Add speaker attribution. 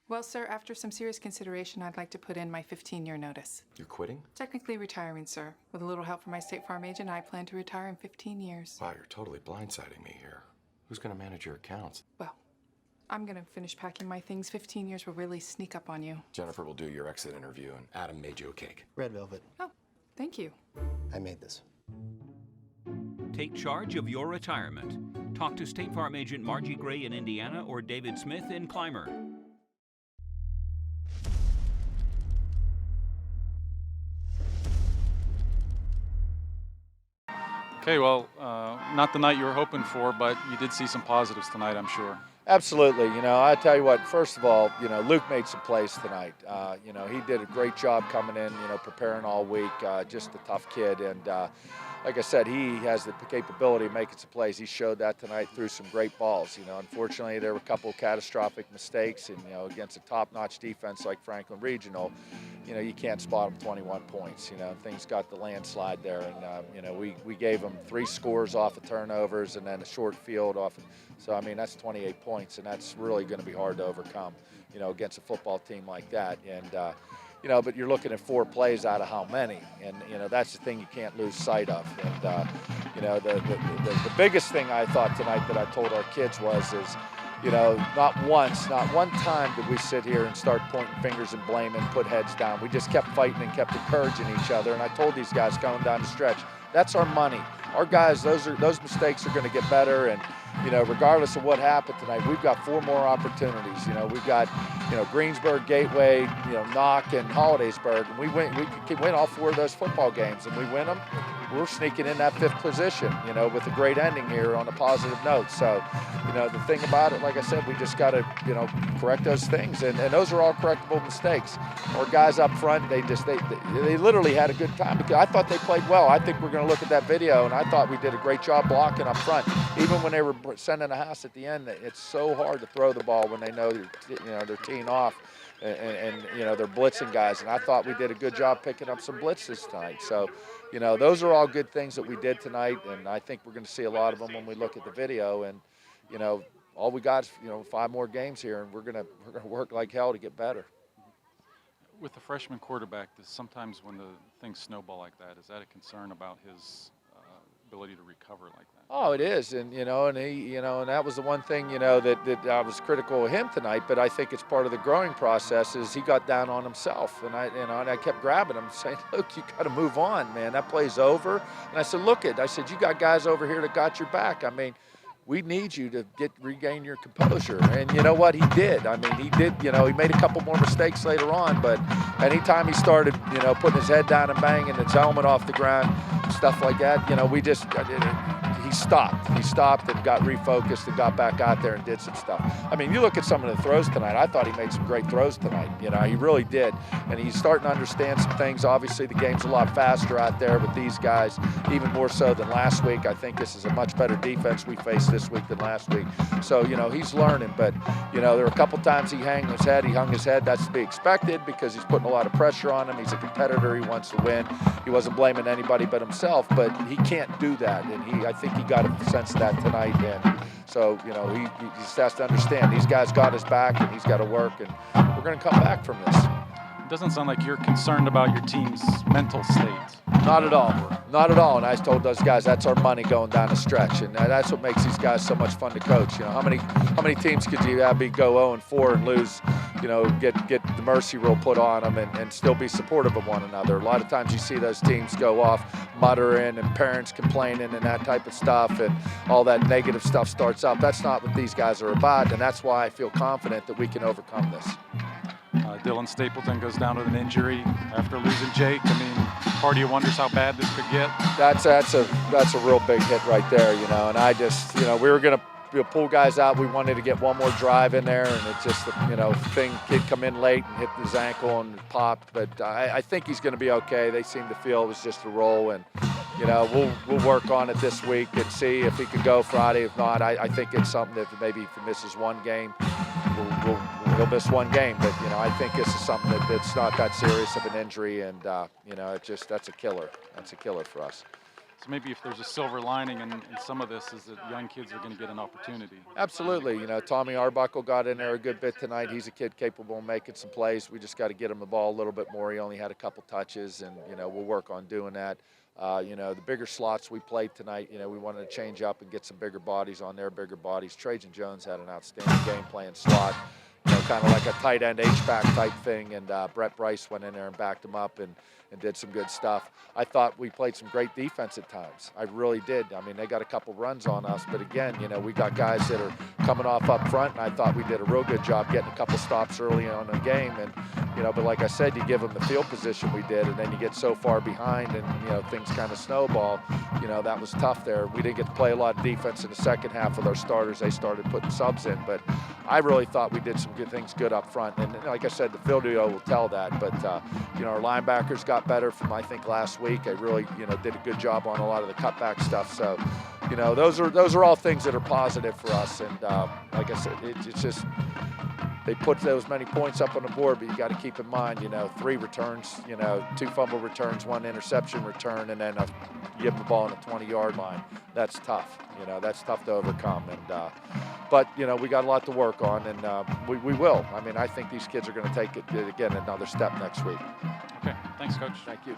Speaker 1: Well, sir, after some serious consideration, I'd like to put in my 15-year notice.
Speaker 2: You're quitting?
Speaker 1: Technically retiring, sir. With a little help from my State Farm agent, I plan to retire in 15 years.
Speaker 2: Wow, you're totally blindsiding me here. Who's going to manage your accounts?
Speaker 1: Well, I'm going to finish packing my things. 15 years will really sneak up on you.
Speaker 2: Jennifer will do your exit interview, and Adam made you a cake.
Speaker 3: Red velvet.
Speaker 1: Oh, thank you.
Speaker 3: I made this.
Speaker 4: Take charge of your retirement. Talk to State Farm agent Margie Gray in Indiana or David Smith in Clymer.
Speaker 5: Okay, well, not the night you were hoping for, but you did see some positives tonight, I'm sure.
Speaker 6: Absolutely. You know, I tell you what, first of all, you know, Luke made some plays tonight. You know, he did a great job coming in, you know, preparing all week, just a tough kid. And like I said, he has the capability of making some plays. He showed that tonight through some great balls. You know, unfortunately, there were a couple of catastrophic mistakes, and, you know, against a top-notch defense like Franklin Regional, you know, you can't spot him 21 points. You know, things got the landslide there, and, you know, we gave him 3 scores off of turnovers and then a short field off. So, I mean, that's 28 points, and that's really going to be hard to overcome, you know, against a football team like that. And, you know, but you're looking at 4 plays out of how many, and, you know, that's the thing you can't lose sight of. And, you know, the biggest thing I thought tonight that I told our kids is, you know, not one time did we sit here and start pointing fingers and blaming, put heads down. We just kept fighting and kept encouraging each other. And I told these guys going down the stretch, that's our money. Our guys, those mistakes are going to get better. And, you know, regardless of what happened tonight, we've got 4 more opportunities. You know, we've got, you know, Greensburg, Gateway, you know, Knock, and Hollidaysburg. And we could win all 4 of those football games, and we win them. We're sneaking in that 5th position, you know, with a great ending here on a positive note. So, you know, the thing about it, like I said, we just got to, you know, correct those things. And those are all correctable mistakes. Our guys up front, they literally had a good time. I thought they played well. I think we're going to look at that video, and I thought we did a great job blocking up front. Even when they were sending a house at the end, it's so hard to throw the ball when they know they're teeing off. And you know, they're blitzing guys, and I thought we did a good job picking up some blitzes tonight. So, you know, those are all good things that we did tonight, and I think we're going to see a lot of them when we look at the video. And, you know, all we got is, you know, 5 more games here, and we're going to work like hell to get better.
Speaker 5: With the freshman quarterback, sometimes when the things snowball like that, is that a concern about his ability to recover like that?
Speaker 6: Oh, it is, and you know, and that was the one thing, you know, that I was critical of him tonight. But I think it's part of the growing process. Is he got down on himself, and I kept grabbing him, saying, "Look, you got to move on, man. That play's over." And I said, "Look, I said, you got guys over here that got your back. I mean, we need you to regain your composure." And you know what? He did. I mean, he did. You know, he made a couple more mistakes later on, but anytime he started, you know, putting his head down and banging his helmet off the ground, stuff like that, you know, he stopped and got refocused and got back out there and did some stuff. I mean, you look at some of the throws tonight, I thought he made some great throws tonight. You know, he really did. And he's starting to understand some things. Obviously, the game's a lot faster out there with these guys, even more so than last week. I think this is a much better defense we faced this week than last week. So, you know, he's learning. But, you know, there were a couple times he hung his head. That's to be expected because he's putting a lot of pressure on him. He's a competitor. He wants to win. He wasn't blaming anybody but himself, but he can't do that. And I think he got a sense of that tonight. And so, you know, he just has to understand these guys got his back, and he's got to work, and we're going to come back from this.
Speaker 5: It doesn't sound like you're concerned about your team's mental state.
Speaker 6: Not at all. Not at all. And I told those guys that's our money going down the stretch, and that's what makes these guys so much fun to coach. You know, how many teams could you have go 0-4 and lose? You know, get the mercy rule put on them and still be supportive of one another. A lot of times you see those teams go off muttering and parents complaining and that type of stuff, and all that negative stuff starts up. That's not what these guys are about, and that's why I feel confident that we can overcome this.
Speaker 5: Dylan Stapleton goes down with an injury after losing Jake. I mean, part of you wonders how bad this could get.
Speaker 6: That's a real big hit right there, you know. And I just, you know, we were going to pull guys out. We wanted to get one more drive in there, and it just, you know, kid come in late and hit his ankle and popped. But I think he's going to be okay. They seem to feel it was just a roll, and you know, we'll work on it this week and see if he can go Friday. If not, I think it's something that maybe if he misses one game, he'll miss one game. But you know, I think this is something that's not that serious of an injury, and you know, that's a killer. That's a killer for us.
Speaker 5: So maybe if there's a silver lining in some of this is that young kids are going to get an opportunity.
Speaker 6: Absolutely. You know, Tommy Arbuckle got in there a good bit tonight. He's a kid capable of making some plays. We just got to get him the ball a little bit more. He only had a couple touches, and, you know, we'll work on doing that. You know, the bigger slots we played tonight, you know, we wanted to change up and get some bigger bodies on their bigger bodies. Trajan Jones had an outstanding game playing slot, you know, kind of like a tight end H-back type thing, and Brett Bryce went in there and backed him up and did some good stuff. I thought we played some great defense at times. I really did. I mean, they got a couple runs on us, but again, you know, we got guys that are coming off up front, and I thought we did a real good job getting a couple stops early on in the game. And, you know, but like I said, you give them the field position we did, and then you get so far behind and, you know, things kind of snowball. You know, that was tough there. We didn't get to play a lot of defense in the second half with our starters. They started putting subs in, but I really thought we did some good things good up front. And like I said, the field video will tell that, but, you know, our linebackers got better from, I think, last week. They really, you know, did a good job on a lot of the cutback stuff. So, you know, those are all things that are positive for us. And like I said, it's just they put those many points up on the board, but you got to keep in mind, you know, 3 returns, you know, 2 fumble returns, 1 interception return, and then give them the ball on the 20-yard line. That's tough. You know, that's tough to overcome. And but, you know, we got a lot to work on, and we will. I mean, I think these kids are going to take it, again, another step next week.
Speaker 5: Okay. Thanks, Coach.
Speaker 6: Thank you.